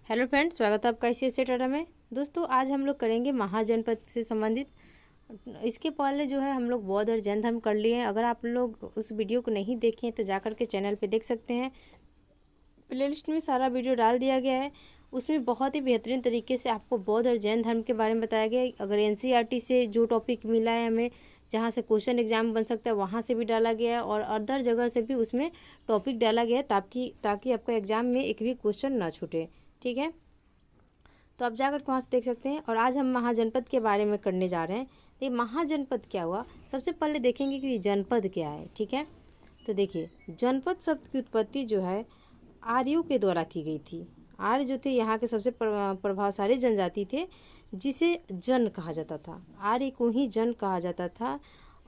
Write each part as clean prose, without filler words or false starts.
Hello friends, स्वागत है आपका ICSE टाटा में। दोस्तों, आज हम लोग करेंगे महाजनपद से संबंधित। इसके पहले जो है हम लोग बौद्ध और जैन धर्म कर लिए हैं। अगर आप लोग उस वीडियो को नहीं देखे हैं तो जाकर के चैनल पे देख सकते हैं। प्लेलिस्ट में सारा वीडियो डाल दिया गया है। उसमें बहुत ही बेहतरीन तरीके से आपको बौद्ध और जैन धर्म के बारे में बताया गया है। अगर NCERT से जो टॉपिक मिला है हमें, जहाँ से क्वेश्चन एग्जाम बन सकता है, वहाँ से भी डाला गया है और अदर जगह से भी उसमें टॉपिक डाला गया है ताकि आपका एग्ज़ाम में एक भी क्वेश्चन ना छूटे। ठीक है, तो आप जाकर वहाँ से देख सकते हैं। और आज हम महाजनपद के बारे में करने जा रहे हैं। तो ये महाजनपद क्या हुआ, सबसे पहले देखेंगे कि ये जनपद क्या है। ठीक है, तो देखिए, जनपद शब्द की उत्पत्ति जो है आर्यों के द्वारा की गई थी। आर्य जो थे यहाँ के सबसे प्रभावशाली जनजाति थे, जिसे जन कहा जाता था। आर्य को ही जन कहा जाता था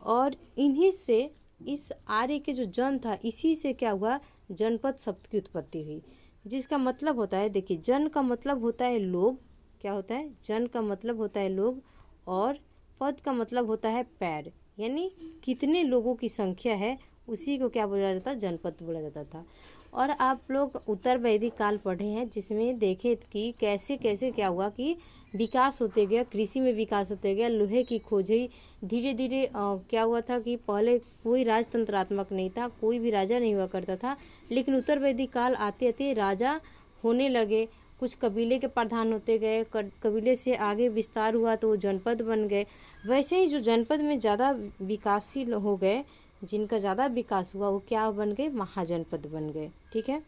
और इन्हीं से, इस आर्य के जो जन था, इसी से क्या हुआ, जनपद शब्द की उत्पत्ति हुई। जिसका मतलब होता है, देखिए, जन का मतलब होता है लोग। क्या होता है? जन का मतलब होता है लोग और पद का मतलब होता है पैर, यानी कितने लोगों की संख्या है, उसी को क्या बोला जाता, जनपद बोला जाता था। और आप लोग उत्तर वैदिक काल पढ़े हैं, जिसमें देखे कि कैसे कैसे क्या हुआ कि विकास होते गया, कृषि में विकास होते गया, लोहे की खोज हुई। धीरे धीरे क्या हुआ था कि पहले कोई राजतंत्रात्मक नहीं था, कोई भी राजा नहीं हुआ करता था, लेकिन उत्तर वैदिक काल आते आते राजा होने लगे। कुछ कबीले के प्रधान होते गए, कबीले से आगे विस्तार हुआ तो वो जनपद बन गए। वैसे ही जो जनपद में ज़्यादा विकासशील हो गए, जिनका ज़्यादा विकास हुआ, वो क्या बन गए, महाजनपद बन गए। ठीक है,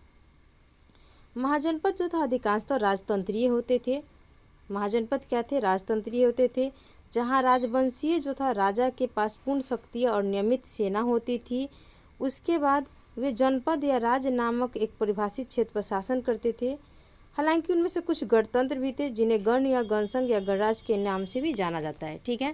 महाजनपद जो था अधिकांशतः राजतंत्रीय होते थे। महाजनपद क्या थे, राजतंत्रीय होते थे, जहाँ राजवंशीय जो था, राजा के पास पूर्ण शक्ति और नियमित सेना होती थी। उसके बाद वे जनपद या राज्य नामक एक परिभाषित क्षेत्र पर शासन करते थे। हालांकि उनमें से कुछ गणतंत्र भी थे, जिन्हें गण या गणसंघ या गणराज्य के नाम से भी जाना जाता है। ठीक है,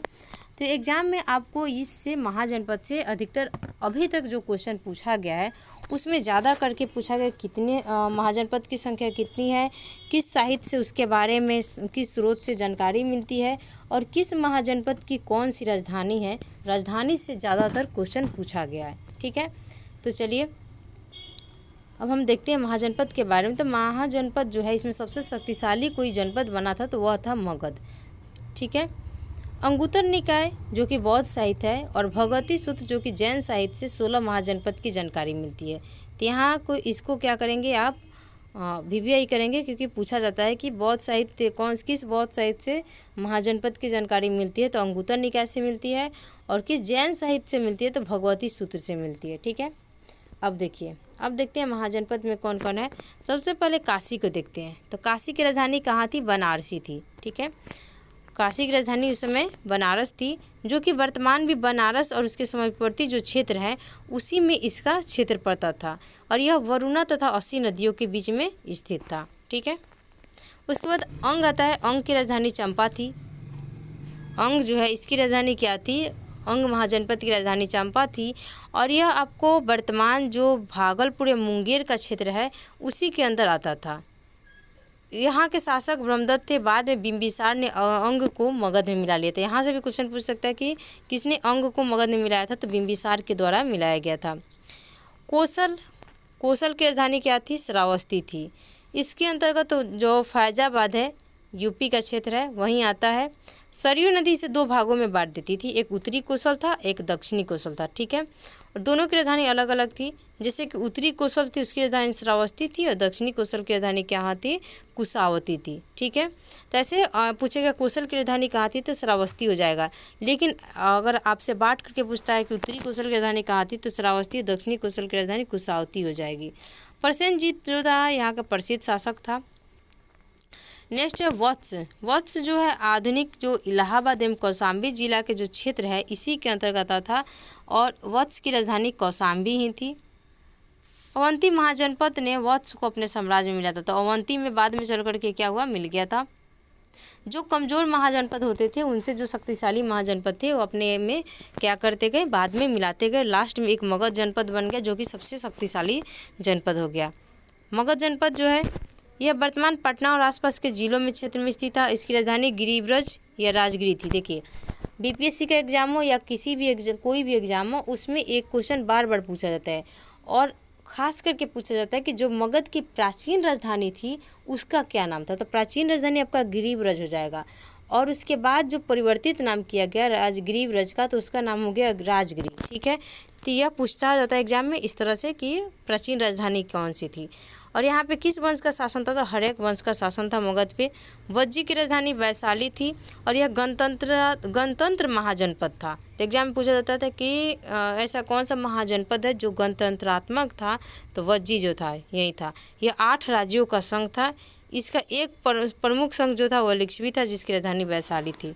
तो एग्ज़ाम में आपको इससे महाजनपद से अधिकतर अभी तक जो क्वेश्चन पूछा गया है, उसमें ज़्यादा करके पूछा गया कितने महाजनपद की संख्या कितनी है, किस साहित्य से उसके बारे में, किस स्रोत से जानकारी मिलती है, और किस महाजनपद की कौन सी राजधानी है। राजधानी से ज़्यादातर क्वेश्चन पूछा गया है। ठीक है, तो चलिए अब हम देखते हैं महाजनपद के बारे में। तो महाजनपद जो है, इसमें सबसे शक्तिशाली कोई जनपद बना था तो वह था मगध। ठीक है, अंगुत्तर निकाय जो कि बौद्ध साहित्य है और भगवती सूत्र जो कि जैन साहित्य से 16 महाजनपद की जानकारी मिलती है। तो यहाँ को इसको क्या करेंगे आप, VVI करेंगे, क्योंकि पूछा जाता है कि बौद्ध साहित्य किस बौद्ध साहित्य से महाजनपद की जानकारी मिलती है, तो अंगुत्तर निकाय से मिलती है। और किस जैन साहित्य से मिलती है, तो भगवती सूत्र से मिलती है। ठीक है, अब देखते हैं महाजनपद में कौन कौन है। सबसे पहले काशी को देखते हैं। तो काशी की राजधानी कहाँ थी, बनारसी थी। ठीक है, काशी की राजधानी उस समय बनारस थी, जो कि वर्तमान भी बनारस और उसके समीपवर्ती जो क्षेत्र है, उसी में इसका क्षेत्र पड़ता था। और यह वरुणा तथा अस्सी नदियों के बीच में स्थित था। ठीक है, उसके बाद अंग आता है। अंग की राजधानी चंपा थी। अंग जो है, इसकी राजधानी क्या थी, अंग महाजनपद की राजधानी चंपा थी। और यह आपको वर्तमान जो भागलपुर या मुंगेर का क्षेत्र है, उसी के अंदर आता था। यहाँ के शासक ब्रह्मदत्त थे। बाद में बिंबिसार ने अंग को मगध में मिला लिया था। यहाँ से भी क्वेश्चन पूछ सकता है कि किसने अंग को मगध में मिलाया था, तो बिंबिसार के द्वारा मिलाया गया था। कौशल की राजधानी क्या थी, श्रावस्ती थी। इसके अंतर्गत तो जो फैजाबाद है, यूपी का क्षेत्र है, वहीं आता है। सरयू नदी से 2 भागों में बांट देती थी, एक उत्तरी कौशल था, एक दक्षिणी कौशल था। ठीक है, और दोनों की राजधानी अलग अलग थी। जैसे कि उत्तरी कौशल थी, उसकी राजधानी श्रावस्ती थी, और दक्षिणी कौशल की राजधानी कहाँ थी, कुशावती थी। ठीक है, तो ऐसे पूछेगा कौशल की राजधानी कहाँ थी, तो श्रावस्ती हो जाएगा। लेकिन अगर आपसे बांट करके पूछता है कि उत्तरी कौशल की राजधानी कहाँ थी, तो श्रावस्ती, दक्षिणी कौशल की राजधानी कुशावती हो जाएगी। प्रसेनजीत जो था, यहाँ का प्रसिद्ध शासक था। नेक्स्ट है वत्स जो है, आधुनिक जो इलाहाबाद एवं कौशाम्बी जिला के जो क्षेत्र है, इसी के अंतर्गत था। और वत्स की राजधानी कौशाम्बी ही थी। अवंती महाजनपद ने वत्स को अपने साम्राज्य में मिला था। तो अवंती में बाद में चल करके क्या हुआ, मिल गया था। जो कमज़ोर महाजनपद होते थे, उनसे जो शक्तिशाली महाजनपद थे, वो अपने में क्या करते गए, बाद में मिलाते गए। लास्ट में एक मगध जनपद बन गया, जो कि सबसे शक्तिशाली जनपद हो गया। मगध जनपद जो है, यह वर्तमान पटना और आसपास के जिलों में क्षेत्र में स्थित था। इसकी राजधानी गिरिब्रज या राजगिरी थी। देखिए, BPSC का एग्जाम हो या किसी भी कोई भी एग्जाम हो, उसमें एक क्वेश्चन बार बार पूछा जाता है और खास करके पूछा जाता है कि जो मगध की प्राचीन राजधानी थी उसका क्या नाम था। तो प्राचीन राजधानी आपका गिरिव्रज हो जाएगा। और उसके बाद जो परिवर्तित नाम किया गया गिरिव्रज का, तो उसका नाम हो गया राजगिरी। ठीक है, तो यह पूछा जाता है एग्जाम में इस तरह से कि प्राचीन राजधानी कौन सी थी। और यहाँ पे किस वंश का शासन था, तो हर्यक वंश का शासन था मगध पे। वज्जी की राजधानी वैशाली थी और यह गणतंत्र महाजनपद था। तो एग्जाम में पूछा जाता था कि ऐसा कौन सा महाजनपद है जो गणतंत्रात्मक था, तो वज्जी जो था यही था। यह 8 राज्यों का संघ था। इसका एक प्रमुख संघ जो था वह लिच्छवी था, जिसकी राजधानी वैशाली थी।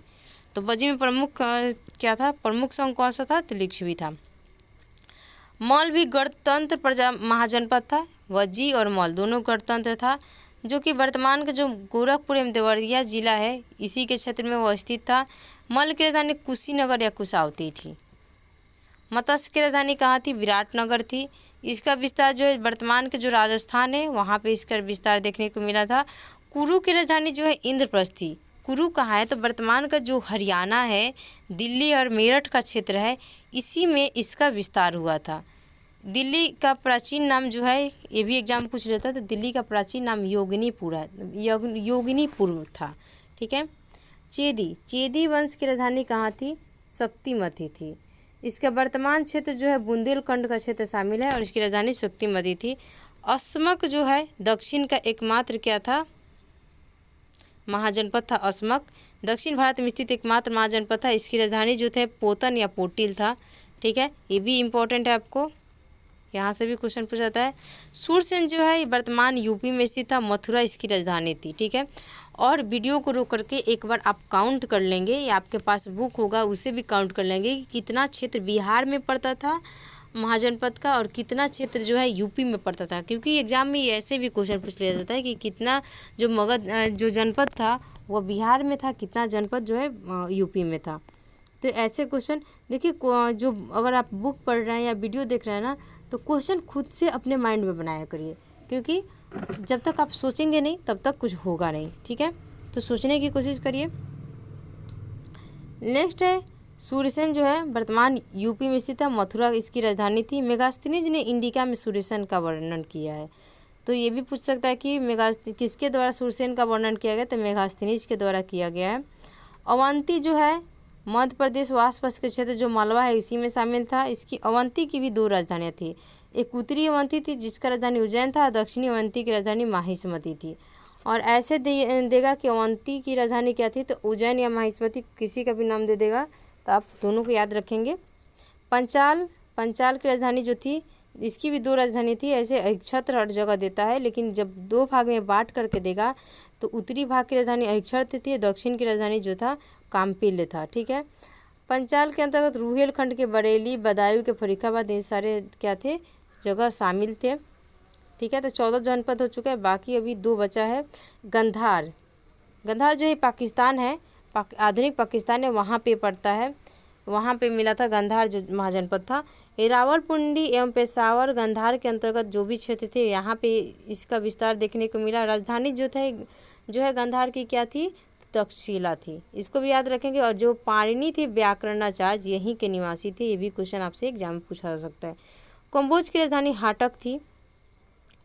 तो वज्जी में प्रमुख क्या था, प्रमुख संघ कौन सा था, तो लिच्छवी था। मौल भी गणतंत्र प्रजा महाजनपद था। वज्जी और मौल दोनों गणतंत्र था, जो कि वर्तमान का जो गोरखपुर एवं देवरिया जिला है इसी के क्षेत्र में वह स्थित था। मल्ल की राजधानी कुशीनगर या कुशावती थी। मत्स्य की राजधानी कहाँ थी, विराटनगर थी। इसका विस्तार जो है वर्तमान के जो राजस्थान है वहाँ पे इसका विस्तार देखने को मिला था। कुरु की राजधानी जो है इंद्रप्रस्थ थी। कुरु कहाँ है, तो वर्तमान का जो हरियाणा है, दिल्ली और मेरठ का क्षेत्र है, इसी में इसका विस्तार हुआ था। दिल्ली का प्राचीन नाम जो है, ये भी एग्जाम पूछ लेता है, तो दिल्ली का प्राचीन नाम योगिनीपुर था। ठीक है। चेदी वंश की राजधानी कहाँ थी, शक्तिमती थी। इसका वर्तमान क्षेत्र जो है बुंदेलखंड का क्षेत्र शामिल है और इसकी राजधानी शक्तिमती थी। अस्मक जो है दक्षिण का एकमात्र क्या था, महाजनपद था। अस्मक दक्षिण भारत में स्थित एकमात्र महाजनपद था। इसकी राजधानी जो थे पोतन या पोटिल था। ठीक है, ये भी इम्पोर्टेंट है, आपको यहाँ से भी क्वेश्चन पूछा जाता है। सूरसेन जो है वर्तमान यूपी में स्थित था। मथुरा इसकी राजधानी थी। ठीक है, और वीडियो को रोक करके एक बार आप काउंट कर लेंगे, या आपके पास बुक होगा उसे भी काउंट कर लेंगे कि कितना क्षेत्र बिहार में पड़ता था महाजनपद का और कितना क्षेत्र जो है यूपी में पड़ता था। क्योंकि एग्जाम में ऐसे भी क्वेश्चन पूछ लिया जाता है कि कितना जो मगध जो जनपद था वह बिहार में था, कितना जनपद जो है यूपी में था। तो ऐसे क्वेश्चन देखिए, जो अगर आप बुक पढ़ रहे हैं या वीडियो देख रहे हैं ना, तो क्वेश्चन खुद से अपने माइंड में बनाया करिए, क्योंकि जब तक आप सोचेंगे नहीं तब तक कुछ होगा नहीं। ठीक है, तो सोचने की कोशिश करिए। नेक्स्ट है सूर्यसेन जो है वर्तमान यूपी में स्थित है। मथुरा इसकी राजधानी थी। मेगास्थनीज ने इंडिका में सूर्यसेन का वर्णन किया है। तो ये भी पूछ सकता है कि किसके द्वारा सूर्यसेन का वर्णन किया गया, तो मेगास्थनीज के द्वारा किया गया है। अवंती जो है मध्य प्रदेश व आसपास के क्षेत्र जो मालवा है इसी में शामिल था। इसकी अवंती की भी 2 राजधानियाँ थी। एक उत्तरी अवंती थी जिसका राजधानी उज्जैन था, दक्षिणी अवंती की राजधानी माहिष्मती थी। और ऐसे देगा कि अवंती की राजधानी क्या थी, तो उज्जैन या माहिष्मती किसी का भी नाम दे देगा, तो आप दोनों को याद रखेंगे। पंचाल की राजधानी जो थी इसकी भी 2 राजधानी थी। ऐसे अहिक्षत्र हर जगह देता है, लेकिन जब 2 भाग में बांट करके देगा तो उत्तरी भाग की राजधानी अहिक्षत्र थी, दक्षिण की राजधानी जो था काम्पिल्य था। ठीक है, पंचाल के अंतर्गत रुहेलखंड के बरेली, बदायूं के फरीखाबाद, ये सारे क्या थे, जगह शामिल थे। ठीक है, तो 14 जनपद हो चुका है, बाकी अभी 2 बचा है। गंधार जो है पाकिस्तान है, आधुनिक पाकिस्तान है, वहाँ पे पड़ता है, वहाँ पे मिला था गंधार जो महाजनपद था। रावलपिंडी एवं पेशावर गंधार के अंतर्गत जो भी क्षेत्र थे यहाँ पे इसका विस्तार देखने को मिला। राजधानी जो है गंधार की क्या थी, तक्षशिला थी, इसको भी याद रखेंगे। और जो पाणिनि थे व्याकरणाचार्य यहीं के निवासी थे, ये भी क्वेश्चन आपसे एग्जाम में पूछा जा सकता है। कम्बोज की राजधानी हाटक थी,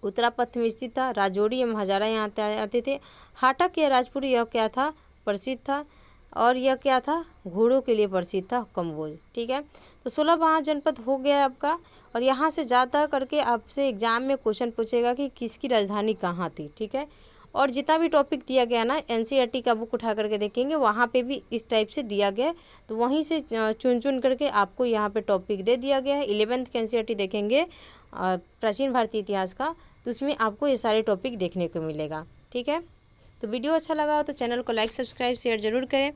उत्तरापथ में स्थित था। राजौरी एवं हजारा यहाँ आते थे। हाटक या राजपुर यह क्या था, प्रसिद्ध था, और यह क्या था, घोड़ों के लिए प्रसिद्ध था कम्बोज। ठीक है, तो 16 महाजनपद हो गया आपका। और यहाँ से ज़्यादा करके आपसे एग्जाम में क्वेश्चन पूछेगा कि किसकी राजधानी कहाँ थी। ठीक है, और जितना भी टॉपिक दिया गया ना, एनसीईआरटी का बुक उठा करके देखेंगे वहाँ पे भी इस टाइप से दिया गया है, तो वहीं से चुन करके आपको यहाँ पे टॉपिक दे दिया गया है। 11th के एनसीईआरटी देखेंगे प्राचीन भारतीय इतिहास का, तो उसमें आपको ये सारे टॉपिक देखने को मिलेगा। ठीक है, तो वीडियो अच्छा लगा हो तो चैनल को लाइक, सब्सक्राइब, शेयर ज़रूर करें,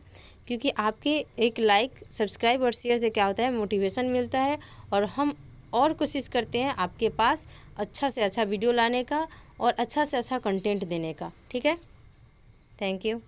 क्योंकि आपके एक लाइक, सब्सक्राइब और शेयर से क्या होता है, मोटिवेशन मिलता है, और हम और कोशिश करते हैं आपके पास अच्छा से अच्छा वीडियो लाने का और अच्छा से अच्छा कंटेंट देने का। ठीक है, थैंक यू।